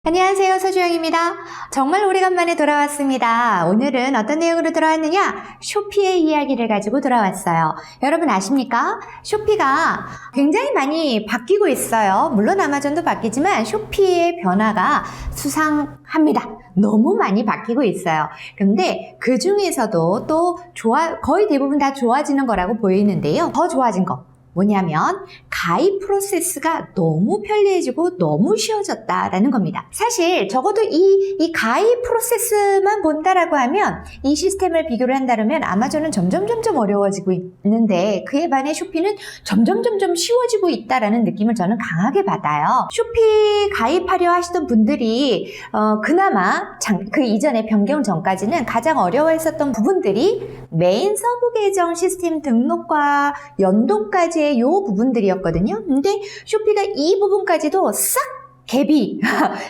안녕하세요, 서주영입니다. 정말 오래간만에 돌아왔습니다. 오늘은 어떤 내용으로 돌아왔느냐? 쇼피의 이야기를 가지고 돌아왔어요. 여러분 아십니까? 쇼피가 굉장히 많이 바뀌고 있어요. 물론 아마존도 바뀌지만 쇼피의 변화가 수상합니다. 너무 많이 바뀌고 있어요. 근데 그 중에서도 또 거의 대부분 다 좋아지는 거라고 보이는데요. 더 좋아진 거. 뭐냐면 가입 프로세스가 너무 편리해지고 너무 쉬워졌다라는 겁니다. 사실 적어도 이 가입 프로세스만 본다라고 하면 이 시스템을 비교를 한다면 아마존은 점점 어려워지고 있는데 그에 반해 쇼피는 점점 쉬워지고 있다라는 느낌을 저는 강하게 받아요. 쇼피 가입하려 하시던 분들이 그나마 그 이전에 변경 전까지는 가장 어려워했었던 부분들이 메인 서브 계정 시스템 등록과 연동까지의 이 부분들이었거든요. 근데 쇼피가 이 부분까지도 싹 갭이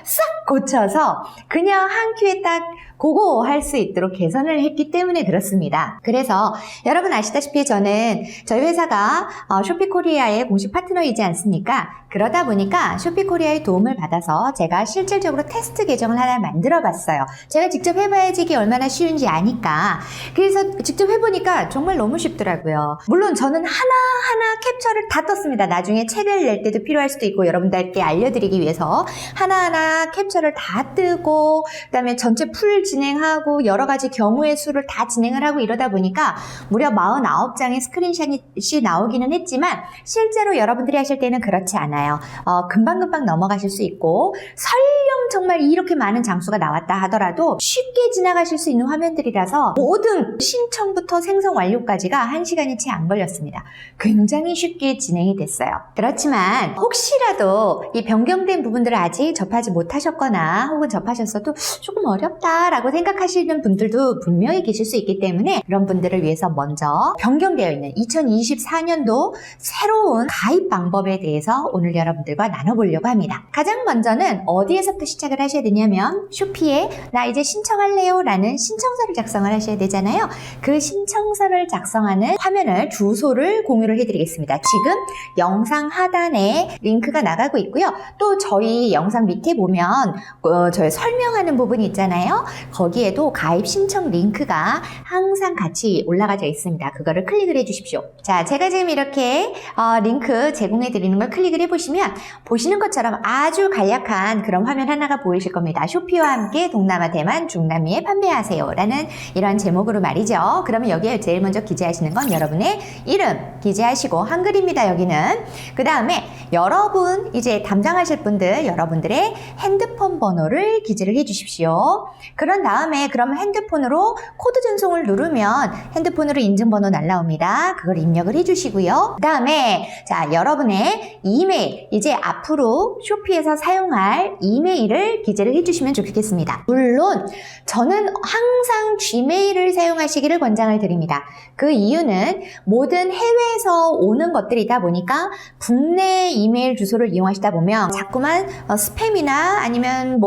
싹 고쳐서 그냥 한 큐에 딱 고고 할 수 있도록 개선을 했기 때문에 그렇습니다. 그래서 여러분 아시다시피 저는 저희 회사가 쇼피코리아의 공식 파트너이지 않습니까? 그러다 보니까 쇼피코리아의 도움을 받아서 제가 실질적으로 테스트 계정을 하나 만들어 봤어요. 제가 직접 해봐야지 이게 얼마나 쉬운지 아니까. 그래서 직접 해보니까 정말 너무 쉽더라고요. 물론 저는 하나하나 캡처를 다 떴습니다. 나중에 책을 낼 때도 필요할 수도 있고 여러분들께 알려드리기 위해서 하나하나 캡처를 다 뜨고 그다음에 전체 풀 진행하고 여러 가지 경우의 수를 다 진행을 하고 이러다 보니까 무려 49장의 스크린샷이 나오기는 했지만 실제로 여러분들이 하실 때는 그렇지 않아요. 금방금방 넘어가실 수 있고 설령 정말 이렇게 많은 장수가 나왔다 하더라도 쉽게 지나가실 수 있는 화면들이라서 모든 신청부터 생성 완료까지가 1시간이 채 안 걸렸습니다. 굉장히 쉽게 진행이 됐어요. 그렇지만 혹시라도 이 변경된 부분들을 아직 접하지 못하셨거나 혹은 접하셨어도 조금 어렵다라고 생각하시는 분들도 분명히 계실 수 있기 때문에 그런 분들을 위해서 먼저 변경되어 있는 2024년도 새로운 가입 방법에 대해서 오늘 여러분들과 나눠보려고 합니다. 가장 먼저는 어디에서부터 시작을 하셔야 되냐면 쇼피에 나 이제 신청할래요 라는 신청서를 작성을 하셔야 되잖아요. 그 신청서를 작성하는 화면을 주소를 공유를 해드리겠습니다. 지금 영상 하단에 링크가 나가고 있고요. 또 저희 영상 밑에 보면 저희 설명하는 부분이 있잖아요. 거기에도 가입 신청 링크가 항상 같이 올라가져 있습니다. 그거를 클릭을 해주십시오. 자, 제가 지금 이렇게 링크 제공해 드리는 걸 클릭을 해보시면 보시는 것처럼 아주 간략한 그런 화면 하나가 보이실 겁니다. 쇼피와 함께 동남아, 대만, 중남미에 판매하세요 라는 이런 제목으로 말이죠. 그러면 여기에 제일 먼저 기재하시는 건 여러분의 이름 기재하시고 한글입니다. 여기는 그 다음에 여러분 이제 담당하실 분들 여러분들의 핸드폰 번호를 기재를 해 주십시오. 그런 다음에 그러면 핸드폰으로 코드 전송을 누르면 핸드폰으로 인증번호 날라옵니다. 그걸 입력을 해주시고요. 그 다음에 자 여러분의 이메일 이제 앞으로 쇼피에서 사용할 이메일을 기재를 해주시면 좋겠습니다. 물론 저는 항상 Gmail을 사용하시기를 권장을 드립니다. 그 이유는 모든 해외에서 오는 것들이다 보니까 국내 이메일 주소를 이용하시다 보면 자꾸만 스팸이나 아니면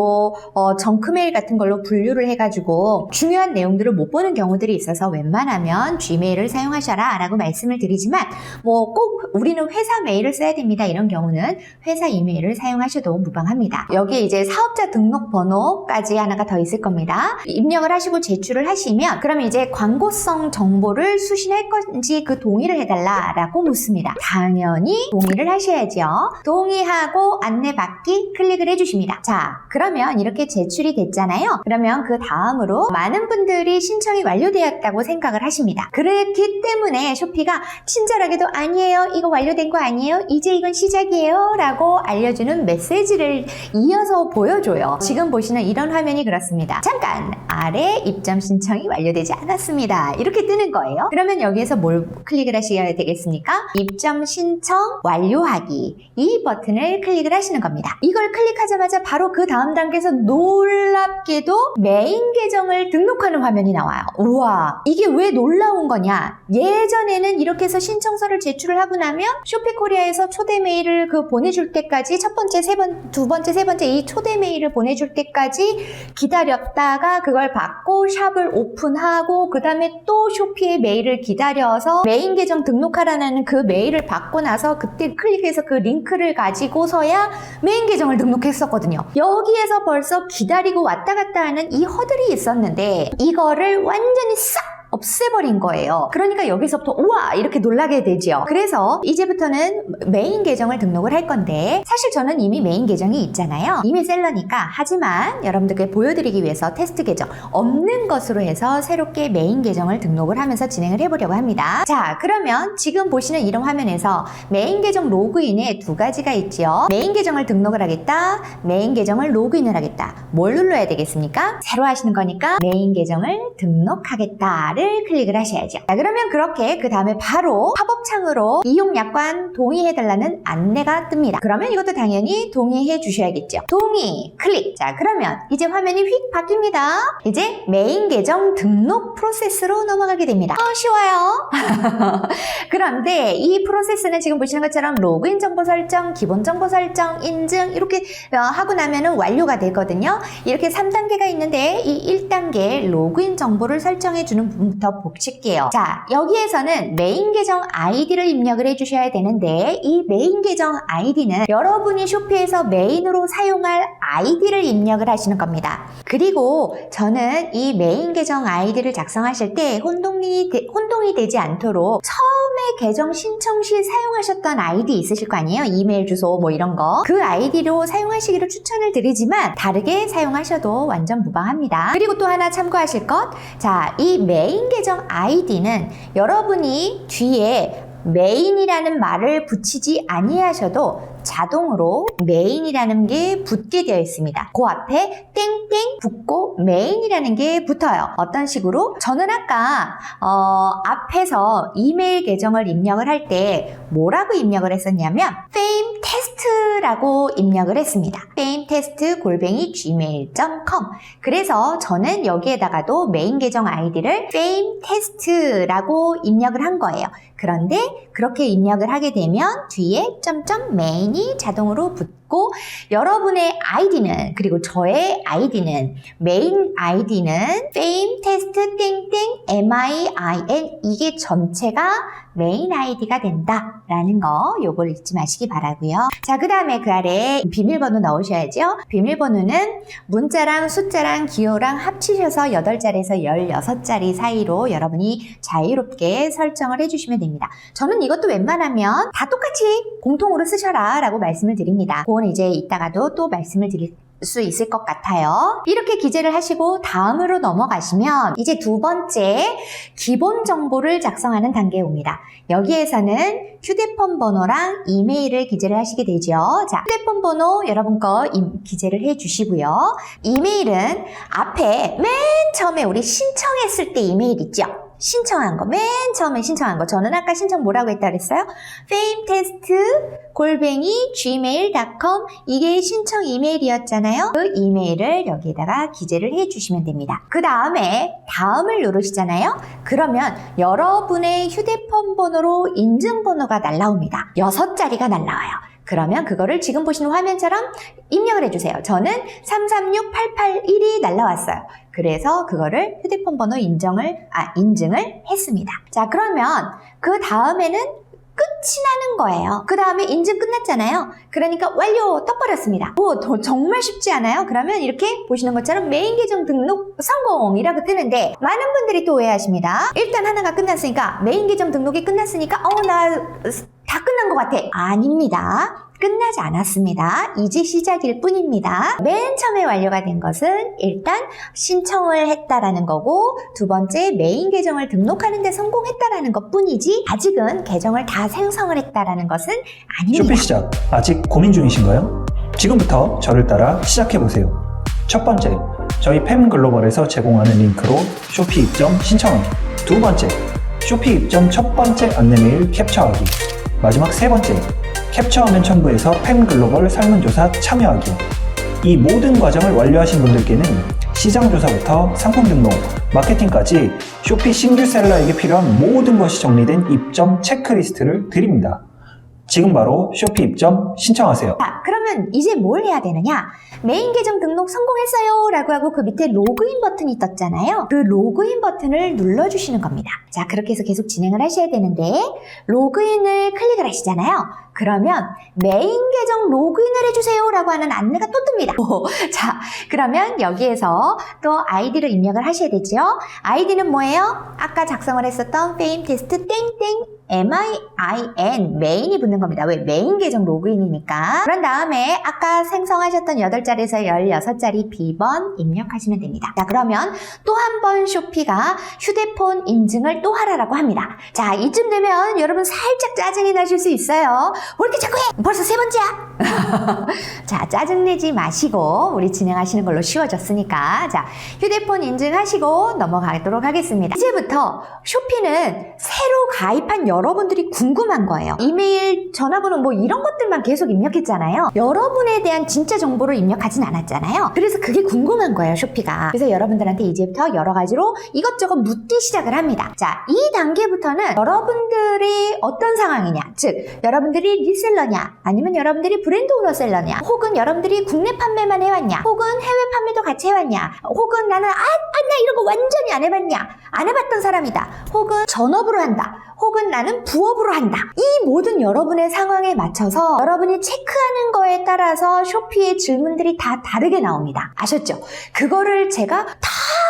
정크메일 같은 걸로 분류를 해가지고 중요한 내용들을 못 보는 경우들이 있어서 웬만하면 Gmail을 사용하셔라 라고 말씀을 드리지만 꼭 우리는 회사 메일을 써야 됩니다 이런 경우는 회사 이메일을 사용하셔도 무방합니다. 여기에 이제 사업자 등록번호까지 하나가 더 있을 겁니다. 입력을 하시고 제출을 하시면 그러면 이제 광고성 정보를 수신할 건지 그 동의를 해달라 라고 묻습니다. 당연히 동의를 하셔야죠. 동의하고 안내받기 클릭을 해주십니다. 자 그러면 이렇게 제출이 됐잖아요. 그러면 그 다음으로 많은 분들이 신청이 완료되었다고 생각을 하십니다. 그렇기 때문에 쇼피가 친절하게도 아니에요. 이거 완료된 거 아니에요. 이제 이건 시작이에요. 라고 알려주는 메시지를 이어서 보여줘요. 지금 보시는 이런 화면이 그렇습니다. 잠깐 아래 입점 신청이 완료되지 않았습니다. 이렇게 뜨는 거예요. 그러면 여기에서 뭘 클릭을 하셔야 되겠습니까? 입점 신청 완료하기 이 버튼을 클릭을 하시는 겁니다. 이걸 클릭하자마자 바로 그 다음 단계에서 놀랍게도 메인 계정을 등록하는 화면이 나와요. 우와 이게 왜 놀라운 거냐 예전에는 이렇게 해서 신청서를 제출을 하고 나면 쇼피코리아에서 초대 메일을 보내줄 때까지 첫 번째, 두 번째, 세 번째 이 초대 메일을 보내줄 때까지 기다렸다가 그걸 그걸 받고 샵을 오픈하고 그 다음에 또 쇼피의 메일을 기다려서 메인 계정 등록하라는 그 메일을 받고 나서 그때 클릭해서 그 링크를 가지고서야 메인 계정을 등록했었거든요. 여기에서 벌써 기다리고 왔다 갔다 하는 이 허들이 있었는데 이거를 완전히 싹 없애버린 거예요. 그러니까 여기서부터 우와 이렇게 놀라게 되죠. 그래서 이제부터는 메인 계정을 등록을 할 건데 사실 저는 이미 메인 계정이 있잖아요. 이미 셀러니까. 하지만 여러분들께 보여드리기 위해서 테스트 계정 없는 것으로 해서 새롭게 메인 계정을 등록을 하면서 진행을 해보려고 합니다. 자, 그러면 지금 보시는 이런 화면에서 메인 계정 로그인에 두 가지가 있죠. 메인 계정을 등록을 하겠다, 메인 계정을 로그인을 하겠다. 뭘 눌러야 되겠습니까? 새로 하시는 거니까 메인 계정을 등록하겠다를 클릭을 하셔야죠. 자, 그러면 그렇게 그 다음에 바로 팝업 창으로 이용 약관 동의해달라는 안내가 뜹니다. 그러면 이것도 당연히 동의해 주셔야겠죠. 동의 클릭. 자, 그러면 이제 화면이 휙 바뀝니다. 이제 메인 계정 등록 프로세스로 넘어가게 됩니다. 쉬워요. 그런데 이 프로세스는 지금 보시는 것처럼 로그인 정보 설정, 기본 정보 설정, 인증 이렇게 하고 나면은 완료가 되거든요. 이렇게 3단계가 있는데 이 1단계 로그인 정보를 설정해 주는 부분부터 볼게요. 자, 여기에서는 메인 계정 아이디를 입력을 해주셔야 되는데 이 메인 계정 아이디는 여러분이 쇼피에서 메인으로 사용할 아이디를 입력을 하시는 겁니다. 그리고 저는 이 메인 계정 아이디를 작성하실 때 혼동이 되지 않도록 처음에 계정 신청 시 사용하셨던 아이디 있으실 거 아니에요? 이메일 주소 뭐 이런 거. 그 아이디로 사용하시기를 추천을 드리지만 다르게 사용하셔도 완전 무방합니다. 그리고 또 하나 참고하실 것. 자, 이 메인 계정 아이디는 여러분이 뒤에 메인이라는 말을 붙이지 아니하셔도 자동으로 메인이라는 게 붙게 되어 있습니다. 그 앞에 땡땡 붙고 메인이라는 게 붙어요. 어떤 식으로? 저는 아까 앞에서 이메일 계정을 입력을 할 때 뭐라고 입력을 했었냐면 fametest라고 입력을 했습니다. fametest@gmail.com. 그래서 저는 여기에다가도 메인 계정 아이디를 fametest라고 입력을 한 거예요. 그런데 그렇게 입력을 하게 되면 뒤에 점점 메인이 자동으로 붙고 여러분의 아이디는 그리고 저의 아이디는 메인 아이디는 fametest MIN 이게 전체가 메인 아이디가 된다라는 거 요걸 잊지 마시기 바라고요. 자, 그 다음에 그 아래에 비밀번호 넣으셔야죠. 비밀번호는 문자랑 숫자랑 기호랑 합치셔서 8자리에서 16자리 사이로 여러분이 자유롭게 설정을 해주시면 됩니다. 저는 이것도 웬만하면 다 똑같이 공통으로 쓰셔라 라고 말씀을 드립니다. 그건 이제 이따가도 또 말씀을 드릴 수 있을 것 같아요. 이렇게 기재를 하시고 다음으로 넘어가시면 이제 두 번째 기본 정보를 작성하는 단계에 옵니다. 여기에서는 휴대폰 번호랑 이메일을 기재를 하시게 되죠. 자, 휴대폰 번호 여러분 거 기재를 해 주시고요. 이메일은 앞에 맨 처음에 우리 신청했을 때 이메일 있죠? 신청한 거, 맨 처음에 신청한 거. 저는 아까 신청 뭐라고 했다 그랬어요? fametest@gmail.com 이게 신청 이메일이었잖아요. 그 이메일을 여기에다가 기재를 해주시면 됩니다. 그 다음에 다음을 누르시잖아요. 그러면 여러분의 휴대폰 번호로 인증번호가 날라옵니다. 6자리가 날라와요. 그러면 그거를 지금 보시는 화면처럼 입력을 해주세요. 저는 336881이 날라왔어요. 그래서 그거를 휴대폰 번호 인증을 했습니다. 자, 그러면 그 다음에는 끝이 나는 거예요. 그 다음에 인증 끝났잖아요. 그러니까 완료 떠버렸습니다. 정말 쉽지 않아요? 그러면 이렇게 보시는 것처럼 메인 계정 등록 성공이라고 뜨는데 많은 분들이 또 오해하십니다. 일단 하나가 끝났으니까 메인 계정 등록이 끝났으니까 나 다 끝난 것 같아. 아닙니다. 끝나지 않았습니다. 이제 시작일 뿐입니다. 맨 처음에 완료가 된 것은 일단 신청을 했다라는 거고 두 번째 메인 계정을 등록하는 데 성공했다라는 것 뿐이지 아직은 계정을 다 생성을 했다라는 것은 아닙니다. 쇼피 시작 아직 고민 중이신가요? 지금부터 저를 따라 시작해보세요. 첫 번째, 저희 팸글로벌에서 제공하는 링크로 쇼피 입점 신청하기. 두 번째, 쇼피 입점 첫 번째 안내 메일 캡처하기. 마지막 세 번째, 캡처 화면 첨부해서 팸글로벌 설문조사 참여하기. 이 모든 과정을 완료하신 분들께는 시장조사부터 상품 등록, 마케팅까지 쇼피 신규 셀러에게 필요한 모든 것이 정리된 입점 체크리스트를 드립니다. 지금 바로 쇼피 입점 신청하세요. 자, 그러면 이제 뭘 해야 되느냐? 메인 계정 등록 성공했어요 라고 하고 그 밑에 로그인 버튼이 떴잖아요. 그 로그인 버튼을 눌러주시는 겁니다. 자, 그렇게 해서 계속 진행을 하셔야 되는데 로그인을 클릭을 하시잖아요. 그러면 메인 계정 로그인을 해주세요 라고 하는 안내가 또 뜹니다. 자, 그러면 여기에서 또 아이디를 입력을 하셔야 되죠. 아이디는 뭐예요? 아까 작성을 했었던 페임 테스트 땡땡 MIIN 메인이 붙는 겁니다. 왜? 메인 계정 로그인이니까. 그런 다음에 아까 생성하셨던 8자리에서 16자리 비번 입력하시면 됩니다. 자, 그러면 또 한 번 쇼피가 휴대폰 인증을 또 하라고 합니다. 자, 이쯤 되면 여러분 살짝 짜증이 나실 수 있어요. 왜 이렇게 자꾸 해? 벌써 3번째야? 자, 짜증내지 마시고 우리 진행하시는 걸로 쉬워졌으니까 자, 휴대폰 인증하시고 넘어가도록 하겠습니다. 이제부터 쇼피는 새로 가입한 여러분들이 궁금한 거예요. 이메일, 전화번호 뭐 이런 것들만 계속 입력했잖아요. 여러분에 대한 진짜 정보를 입력하진 않았잖아요. 그래서 그게 궁금한 거예요, 쇼피가. 그래서 여러분들한테 이제부터 여러 가지로 이것저것 묻기 시작을 합니다. 자, 이 단계부터는 여러분들이 어떤 상황이냐, 즉 여러분들이 리셀러냐, 아니면 여러분들이 브랜드 오너 셀러냐, 혹은 여러분들이 국내 판매만 해왔냐, 혹은 해외 판매도 같이 해왔냐, 혹은 나는 나 이런 거 완전히 안 해봤냐, 안 해봤던 사람이다, 혹은 전업으로 한다, 혹은 나는 부업으로 한다. 이 모든 여러분의 상황에 맞춰서 여러분이 체크하는 거에 따라서 쇼피의 질문들이 다 다르게 나옵니다. 아셨죠? 그거를 제가 다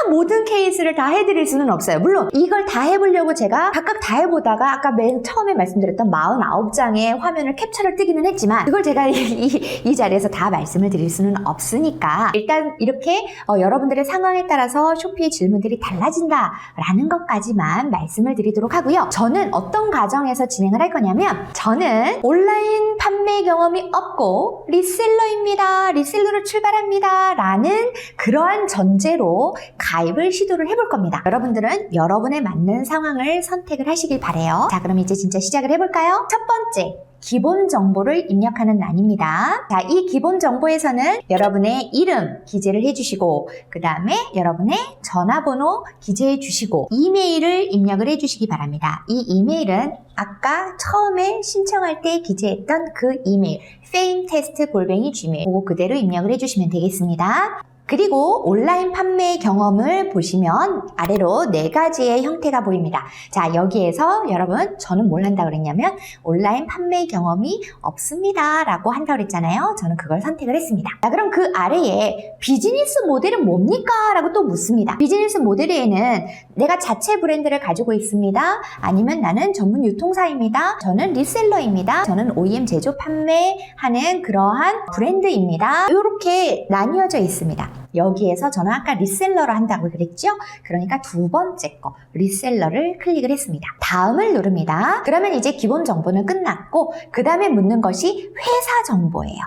모든 케이스를 다 해드릴 수는 없어요. 물론 이걸 다 해보려고 제가 각각 다 해보다가 아까 맨 처음에 말씀드렸던 49장의 화면을 캡처를 뜨기는 했지만 그걸 제가 이 자리에서 다 말씀을 드릴 수는 없으니까 일단 이렇게 여러분들의 상황에 따라서 쇼피의 질문들이 달라진다라는 것까지만 말씀을 드리도록 하고요. 저는 어떤 과정에서 진행을 할 거냐면 저는 온라인 판매 경험이 없고 리셀러입니다. 리셀러로 출발합니다. 라는 그러한 전제로 가입을 시도를 해볼 겁니다. 여러분들은 여러분에 맞는 상황을 선택을 하시길 바래요. 자, 그럼 이제 진짜 시작을 해볼까요? 첫 번째, 기본 정보를 입력하는 난입니다. 자, 이 기본 정보에서는 여러분의 이름 기재를 해주시고 그 다음에 여러분의 전화번호 기재해 주시고 이메일을 입력을 해주시기 바랍니다. 이 이메일은 아까 처음에 신청할 때 기재했던 그 이메일 fametest@gmail 그거 그대로 입력을 해주시면 되겠습니다. 그리고 온라인 판매 경험을 보시면 아래로 4가지의 형태가 보입니다. 자, 여기에서 여러분 저는 뭘 한다고 그랬냐면 온라인 판매 경험이 없습니다 라고 한다고 그랬잖아요. 저는 그걸 선택을 했습니다. 자, 그럼 그 아래에 비즈니스 모델은 뭡니까? 라고 또 묻습니다. 비즈니스 모델에는 내가 자체 브랜드를 가지고 있습니다. 아니면 나는 전문 유통사입니다. 저는 리셀러입니다. 저는 OEM 제조 판매하는 그러한 브랜드입니다. 이렇게 나뉘어져 있습니다. 여기에서 저는 아까 리셀러로 한다고 그랬죠? 그러니까 두 번째 거 리셀러를 클릭을 했습니다. 다음을 누릅니다. 그러면 이제 기본 정보는 끝났고 그 다음에 묻는 것이 회사 정보예요.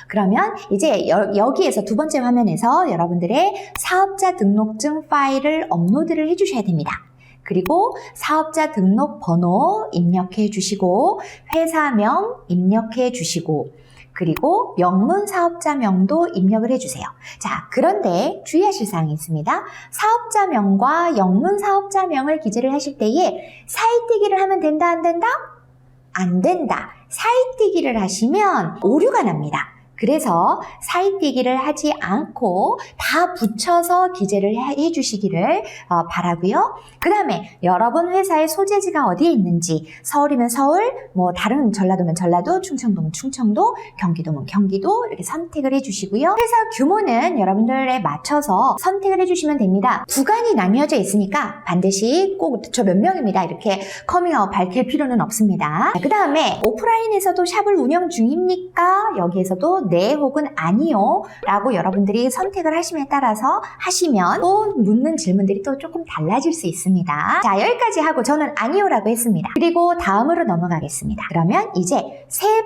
그러면 이제 여기에서 두 번째 화면에서 여러분들의 사업자 등록증 파일을 업로드를 해주셔야 됩니다. 그리고 사업자 등록 번호 입력해 주시고 회사명 입력해 주시고 그리고 영문 사업자명도 입력을 해주세요. 자, 그런데 주의하실 사항이 있습니다. 사업자명과 영문 사업자명을 기재를 하실 때에 사이뜨기를 하면 된다, 안 된다? 안 된다. 사이뜨기를 하시면 오류가 납니다. 그래서 사이뜨기를 하지 않고 다 붙여서 기재를 해주시기를 바라고요. 그 다음에 여러분 회사의 소재지가 어디에 있는지 서울이면 서울, 뭐 다른 전라도면 전라도, 충청도면 충청도, 경기도면 경기도 이렇게 선택을 해주시고요. 회사 규모는 여러분들에 맞춰서 선택을 해주시면 됩니다. 구간이 나뉘어져 있으니까 반드시 꼭 저 몇 명입니다. 이렇게 커밍아웃 밝힐 필요는 없습니다. 그 다음에 오프라인에서도 샵을 운영 중입니까? 여기에서도 네 혹은 아니요 라고 여러분들이 선택을 하심에 따라서 하시면 또 묻는 질문들이 또 조금 달라질 수 있습니다. 자, 여기까지 하고 저는 아니요라고 했습니다. 그리고 다음으로 넘어가겠습니다. 그러면 이제 세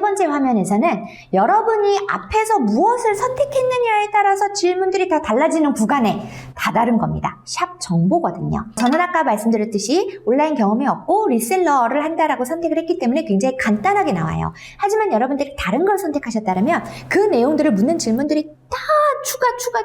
번째 화면에서는 여러분이 앞에서 무엇을 선택했느냐에 따라서 질문들이 다 달라지는 구간에 다다른 겁니다. 샵 정보거든요. 저는 아까 말씀드렸듯이 온라인 경험이 없고 리셀러를 한다라고 선택을 했기 때문에 굉장히 간단하게 나와요. 하지만 여러분들이 다른 걸 선택하셨다면 그 내용들을 묻는 질문들이 다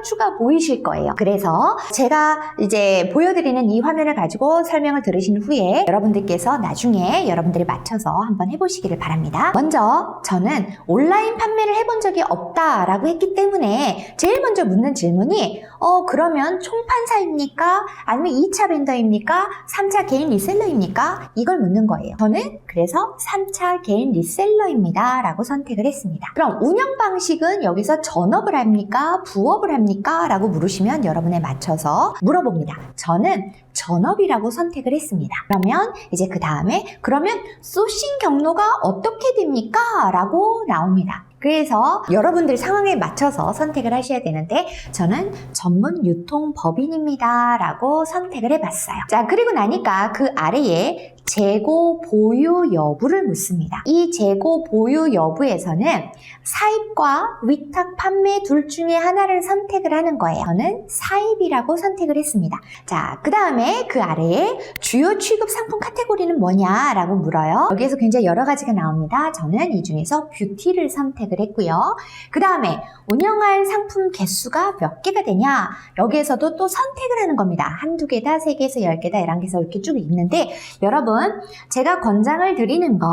추가 보이실 거예요. 그래서 제가 이제 보여드리는 이 화면을 가지고 설명을 들으신 후에 여러분들께서 나중에 여러분들이 맞춰서 한번 해보시기를 바랍니다. 먼저 저는 온라인 판매를 해본 적이 없다라고 했기 때문에 제일 먼저 묻는 질문이 그러면 총판사입니까? 아니면 2차 벤더입니까? 3차 개인 리셀러입니까? 이걸 묻는 거예요. 저는 그래서 3차 개인 리셀러입니다 라고 선택을 했습니다. 그럼 운영 방식은 여기서 전업을 합니까? 부업을 합니까? 라고 물으시면 여러분에 맞춰서 물어봅니다. 저는 전업이라고 선택을 했습니다. 그러면 이제 그 다음에 그러면 소싱 경로가 어떻게 됩니까? 라고 나옵니다. 그래서 여러분들 상황에 맞춰서 선택을 하셔야 되는데 저는 전문 유통법인입니다 라고 선택을 해봤어요. 자, 그리고 나니까 그 아래에 재고 보유 여부를 묻습니다. 이 재고 보유 여부에서는 사입과 위탁 판매 둘 중에 하나를 선택을 하는 거예요. 저는 사입이라고 선택을 했습니다. 자, 그 다음에 그 아래에 주요 취급 상품 카테고리는 뭐냐라고 물어요. 여기에서 굉장히 여러 가지가 나옵니다. 저는 이 중에서 뷰티를 선택을 했고요. 그 다음에 운영할 상품 개수가 몇 개가 되냐? 여기에서도 또 선택을 하는 겁니다. 한두 개다, 세 개에서 10개다, 11개에서 이렇게 쭉 있는데 여러분 제가 권장을 드리는 건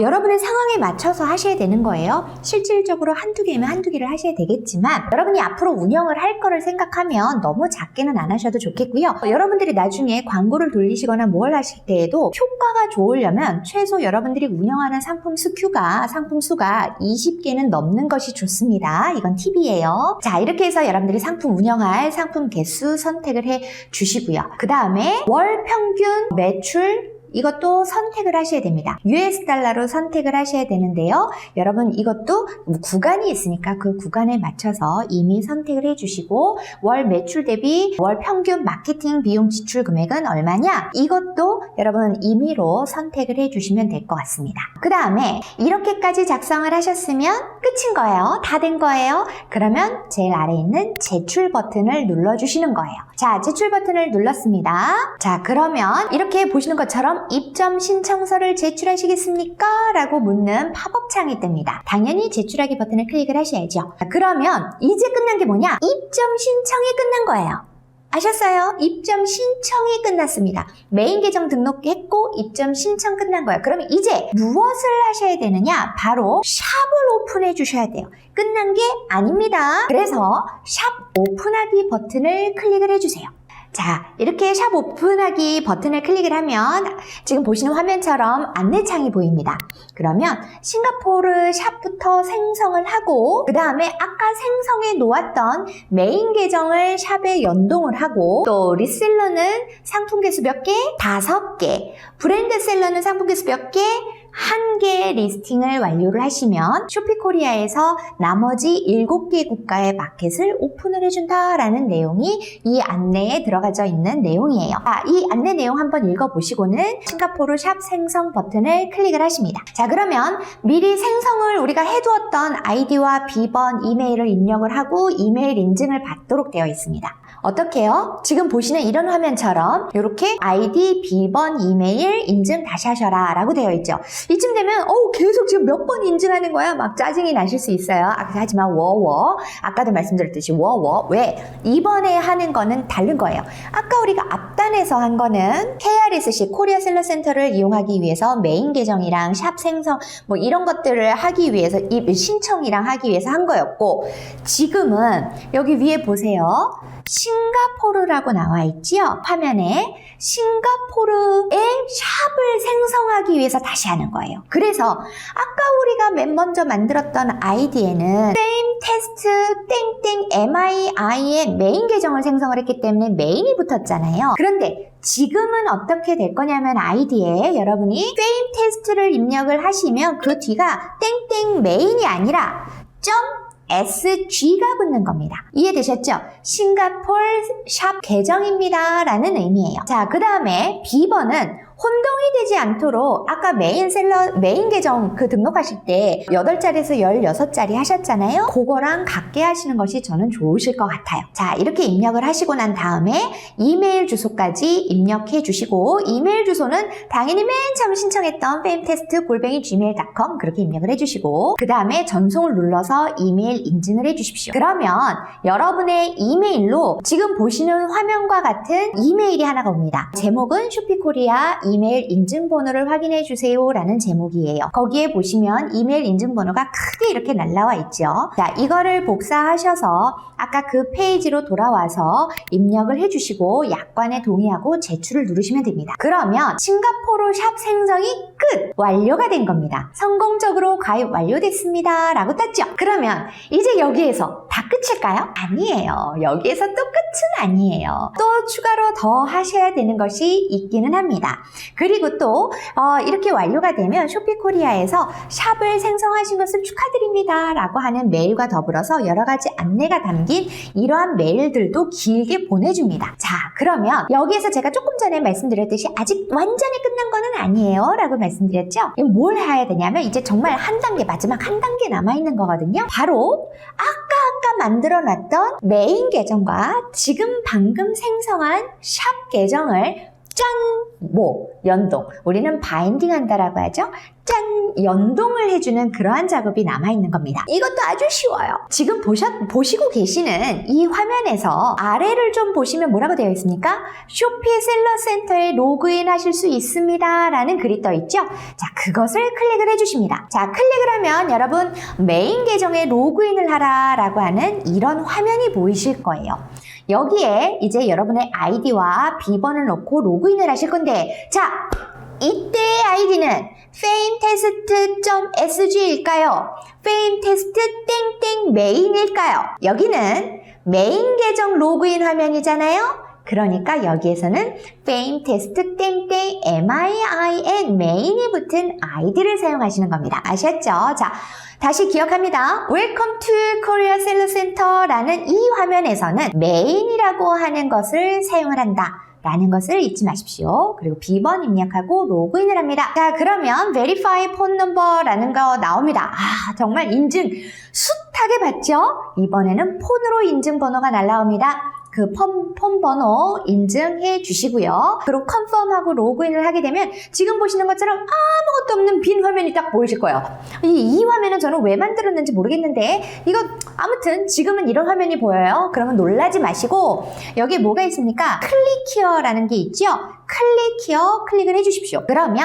여러분의 상황에 맞춰서 하셔야 되는 거예요. 실질적으로 한두 개면 한두 개를 하셔야 되겠지만 여러분이 앞으로 운영을 할 거를 생각하면 너무 작게는 안 하셔도 좋겠고요. 여러분들이 나중에 광고를 돌리시거나 뭘 하실 때에도 효과가 좋으려면 최소 여러분들이 운영하는 상품 수가 20개는 넘는 것이 좋습니다. 이건 팁이에요. 자, 이렇게 해서 여러분들이 상품 운영할 상품 개수 선택을 해 주시고요. 그 다음에 월 평균 매출 이것도 선택을 하셔야 됩니다. US 달러로 선택을 하셔야 되는데요. 여러분 이것도 구간이 있으니까 그 구간에 맞춰서 이미 선택을 해주시고 월 매출 대비 월 평균 마케팅 비용 지출 금액은 얼마냐? 이것도 여러분 임의로 선택을 해주시면 될 것 같습니다. 그 다음에 이렇게까지 작성을 하셨으면 끝인 거예요. 다 된 거예요. 그러면 제일 아래에 있는 제출 버튼을 눌러주시는 거예요. 자, 제출 버튼을 눌렀습니다. 자, 그러면 이렇게 보시는 것처럼 입점 신청서를 제출하시겠습니까? 라고 묻는 팝업 창이 뜹니다. 당연히 제출하기 버튼을 클릭을 하셔야죠. 자, 그러면 이제 끝난 게 뭐냐? 입점 신청이 끝난 거예요. 아셨어요? 입점 신청이 끝났습니다. 메인 계정 등록했고 입점 신청 끝난 거예요. 그러면 이제 무엇을 하셔야 되느냐? 바로 샵을 오픈해 주셔야 돼요. 끝난 게 아닙니다. 그래서 샵 오픈하기 버튼을 클릭을 해주세요. 자, 이렇게 샵 오픈하기 버튼을 클릭을 하면 지금 보시는 화면처럼 안내창이 보입니다. 그러면 싱가포르 샵부터 생성을 하고 그 다음에 아까 생성해 놓았던 메인 계정을 샵에 연동을 하고 또 리셀러는 상품 개수 몇 개? 5개. 브랜드 셀러는 상품 개수 몇 개? 1개 리스팅을 완료를 하시면 쇼피코리아에서 나머지 7개 국가의 마켓을 오픈을 해준다라는 내용이 이 안내에 들어가져 있는 내용이에요. 자, 이 안내 내용 한번 읽어보시고는 싱가포르 샵 생성 버튼을 클릭을 하십니다. 자, 그러면 미리 생성을 우리가 해두었던 아이디와 비번, 이메일을 입력을 하고 이메일 인증을 받도록 되어 있습니다. 어떻게 해요? 지금 보시는 이런 화면처럼 이렇게 아이디, 비번, 이메일 인증 다시 하셔라 라고 되어 있죠. 이쯤 되면 계속 지금 몇 번 인증하는 거야? 막 짜증이 나실 수 있어요. 하지만 아까도 말씀드렸듯이 왜? 이번에 하는 거는 다른 거예요. 아까 우리가 앞단에서 한 거는 KRSC 코리아 셀러 센터를 이용하기 위해서 메인 계정이랑 샵 생성 뭐 이런 것들을 하기 위해서 이 신청이랑 하기 위해서 한 거였고 지금은 여기 위에 보세요. 싱가포르라고 나와 있지요? 화면에 싱가포르의 샵을 생성하기 위해서 다시 하는 거예요. 그래서 아까 우리가 맨 먼저 만들었던 아이디에는 same test 땡땡 MII의 메인 계정을 생성을 했기 때문에 메인이 붙었잖아요. 그런데 지금은 어떻게 될 거냐면 아이디에 여러분이 same test를 입력을 하시면 그 뒤가 땡땡 메인이 아니라 SG가 붙는 겁니다. 이해되셨죠? 싱가포르 샵 계정입니다 라는 의미예요. 자, 그 다음에 비번은 혼동이 되지 않도록 아까 메인 계정 등록하실 때 8자리에서 16자리 하셨잖아요. 그거랑 같게 하시는 것이 저는 좋으실 것 같아요. 자, 이렇게 입력을 하시고 난 다음에 이메일 주소까지 입력해 주시고 이메일 주소는 당연히 맨 처음 신청했던 fametest@gmail.com 그렇게 입력을 해주시고 그 다음에 전송을 눌러서 이메일 인증을 해주십시오. 그러면 여러분의 이메일로 지금 보시는 화면과 같은 이메일이 하나가 옵니다. 제목은 쇼피코리아 이메일 인증번호를 확인해 주세요 라는 제목이에요. 거기에 보시면 이메일 인증번호가 크게 이렇게 날라와 있죠. 자, 이거를 복사하셔서 아까 그 페이지로 돌아와서 입력을 해주시고 약관에 동의하고 제출을 누르시면 됩니다. 그러면 싱가포르 샵 생성이 끝! 완료가 된 겁니다. 성공적으로 가입 완료됐습니다 라고 떴죠. 그러면 이제 여기에서 다 끝일까요? 아니에요. 여기에서 또 끝은 아니에요. 또 추가로 더 하셔야 되는 것이 있기는 합니다. 그리고 또 이렇게 완료가 되면 쇼피코리아에서 샵을 생성하신 것을 축하드립니다 라고 하는 메일과 더불어서 여러 가지 안내가 담긴 이러한 메일들도 길게 보내줍니다. 자, 그러면 여기에서 제가 조금 전에 말씀드렸듯이 아직 완전히 끝난 거는 아니에요 라고 말씀드렸죠. 뭘 해야 되냐면 이제 정말 한 단계, 마지막 한 단계 남아있는 거거든요. 바로 아까 만들어놨던 메인 계정과 지금 방금 생성한 샵 계정을 짠! 연동. 우리는 바인딩 한다라고 하죠. 짠! 연동을 해주는 그러한 작업이 남아있는 겁니다. 이것도 아주 쉬워요. 지금 보시고 계시는 이 화면에서 아래를 좀 보시면 뭐라고 되어 있습니까? 쇼피 셀러 센터에 로그인 하실 수 있습니다 라는 글이 떠 있죠. 자, 그것을 클릭을 해주십니다. 자, 클릭을 하면 여러분 메인 계정에 로그인을 하라 라고 하는 이런 화면이 보이실 거예요. 여기에 이제 여러분의 아이디와 비번을 넣고 로그인을 하실 건데, 자, 이때의 아이디는 fametest.sg일까요? fametest 땡땡 메인일까요? 여기는 메인 계정 로그인 화면이잖아요? 그러니까 여기에서는 fametest 땡땡 MIIN 메인이 붙은 아이디를 사용하시는 겁니다. 아셨죠? 자, 다시 기억합니다. Welcome to Korea Seller Center라는 이 화면에서는 메인이라고 하는 것을 사용을 한다 라는 것을 잊지 마십시오. 그리고 비번 입력하고 로그인을 합니다. 자, 그러면 Verify Phone Number라는 거 나옵니다. 아, 정말 인증 숱하게 받죠? 이번에는 폰으로 인증번호가 날라옵니다. 그 폰 번호 인증해 주시고요. 그리고 컨펌하고 로그인을 하게 되면 지금 보시는 것처럼 아무것도 없는 빈 화면이 딱 보이실 거예요. 이 화면은 저는 왜 만들었는지 모르겠는데 이거 아무튼 지금은 이런 화면이 보여요. 그러면 놀라지 마시고 여기에 뭐가 있습니까? 클릭 히어라는 게 있죠? 클릭 히어 클릭을 해주십시오. 그러면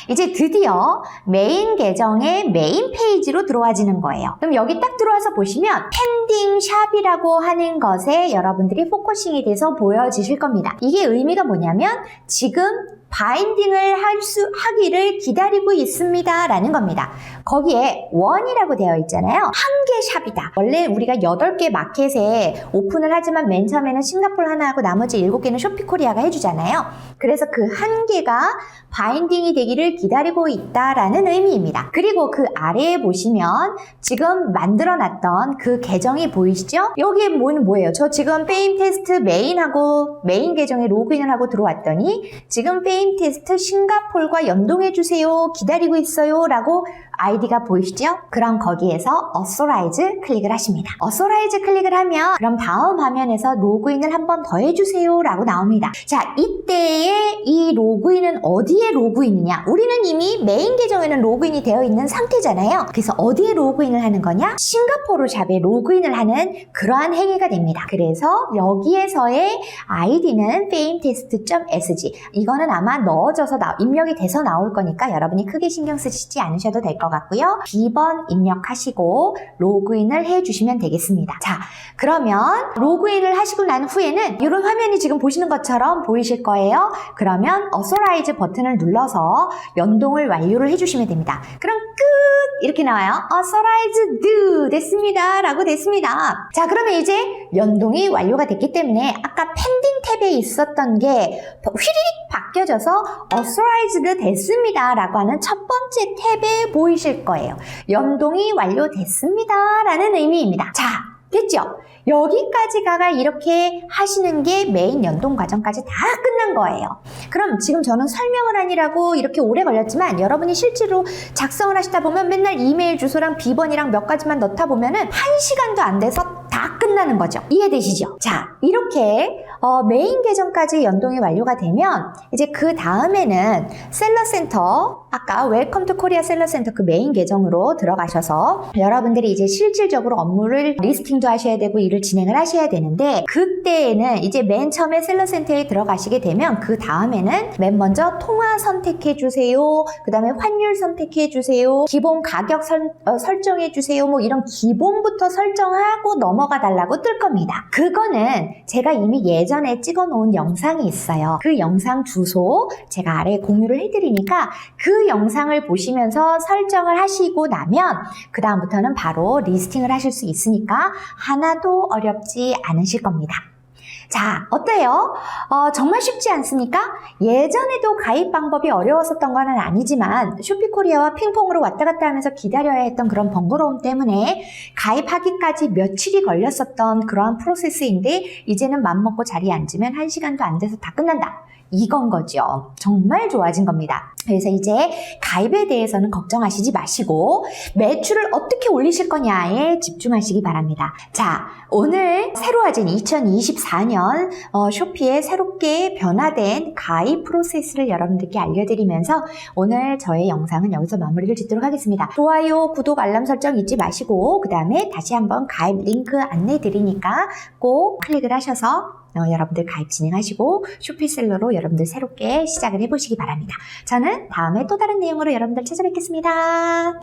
이제 드디어 메인 계정의 메인 페이지로 들어와지는 거예요. 그럼 여기 딱 들어와서 보시면 펜딩 샵이라고 하는 것에 여러분들이 포커싱이 돼서 보여지실 겁니다. 이게 의미가 뭐냐면 지금 바인딩을 하기를 기다리고 있습니다 라는 겁니다. 거기에 원이라고 되어 있잖아요. 한 개 샵이다. 원래 우리가 8개 마켓에 오픈을 하지만 맨 처음에는 싱가포르 하나 하고 나머지 7개는 쇼피코리아가 해주잖아요. 그래서 그 한 개가 바인딩이 되기를 기다리고 있다라는 의미입니다. 그리고 그 아래에 보시면 지금 만들어놨던 그 계정이 보이시죠? 여기에 뭐예요? 저 지금 페임테스트 메인하고 메인 계정에 로그인을 하고 들어왔더니 지금 페임테스트 싱가폴과 연동해주세요. 기다리고 있어요. 라고 아이디가 보이시죠? 그럼 거기에서 Authorize 클릭을 하십니다. Authorize 클릭을 하면 그럼 다음 화면에서 로그인을 한 번 더 해주세요. 라고 나옵니다. 자, 이때의 이 로그인은 어디에 로그인이냐? 우리는 이미 메인 계정에는 로그인이 되어 있는 상태잖아요. 그래서 어디에 로그인을 하는 거냐? 싱가포르 샵에 로그인을 하는 그러한 행위가 됩니다. 그래서 여기에서의 아이디는 fametest.sg 이거는 아마 넣어져서 입력이 돼서 나올 거니까 여러분이 크게 신경 쓰시지 않으셔도 될 것 같고요. 비번 입력하시고 로그인을 해주시면 되겠습니다. 자, 그러면 로그인을 하시고 난 후에는 이런 화면이 지금 보시는 것처럼 보이실 거예요. 그러면 Authorize 버튼을 눌러서 연동을 완료를 해주시면 됩니다. 그럼 끝! 이렇게 나와요. Authorize do 됐습니다. 라고 됐습니다. 자, 그러면 이제 연동이 완료가 됐기 때문에 아까 펜딩 탭에 있었던 게 휘리릭 바뀌어져서 Authorized 됐습니다. 라고 하는 첫 번째 탭에 보이실 거예요. 연동이 완료됐습니다. 라는 의미입니다. 자, 됐죠? 여기까지가 이렇게 하시는 게 메인 연동 과정까지 다 끝난 거예요. 그럼 지금 저는 설명을 하느라고 이렇게 오래 걸렸지만 여러분이 실제로 작성을 하시다 보면 맨날 이메일 주소랑 비번이랑 몇 가지만 넣다 보면은 1시간도 안 돼서 다 끝나는 거죠. 이해되시죠? 자, 이렇게 메인 계정까지 연동이 완료가 되면 이제 그 다음에는 셀러센터, 아까 웰컴 투 코리아 셀러센터 그 메인 계정으로 들어가셔서 여러분들이 이제 실질적으로 업무를 리스팅도 하셔야 되고 일을 진행을 하셔야 되는데, 그때에는 이제 맨 처음에 셀러센터에 들어가시게 되면 그 다음에는 맨 먼저 통화 선택해 주세요, 그 다음에 환율 선택해 주세요, 기본 가격 설정해 주세요, 뭐 이런 기본부터 설정하고 넘어가 달라고 뜰 겁니다. 그거는 제가 이미 예전에 찍어 놓은 영상이 있어요. 그 영상 주소 제가 아래에 공유를 해드리니까 그 영상을 보시면서 설정을 하시고 나면 그 다음부터는 바로 리스팅을 하실 수 있으니까 하나도 어렵지 않으실 겁니다. 자, 어때요? 정말 쉽지 않습니까? 예전에도 가입 방법이 어려웠었던 건 아니지만 쇼피코리아와 핑퐁으로 왔다 갔다 하면서 기다려야 했던 그런 번거로움 때문에 가입하기까지 며칠이 걸렸었던 그러한 프로세스인데, 이제는 맘먹고 자리에 앉으면 1시간도 안 돼서 다 끝난다. 이건 거죠. 정말 좋아진 겁니다. 그래서 이제 가입에 대해서는 걱정하시지 마시고 매출을 어떻게 올리실 거냐에 집중하시기 바랍니다. 자, 오늘 새로워진 2024년 쇼피의 새롭게 변화된 가입 프로세스를 여러분들께 알려드리면서 오늘 저의 영상은 여기서 마무리를 짓도록 하겠습니다. 좋아요, 구독, 알람 설정 잊지 마시고 그 다음에 다시 한번 가입 링크 안내 드리니까 꼭 클릭을 하셔서 여러분들 가입 진행하시고 쇼피셀러로 여러분들 새롭게 시작을 해보시기 바랍니다. 저는 다음에 또 다른 내용으로 여러분들 찾아뵙겠습니다.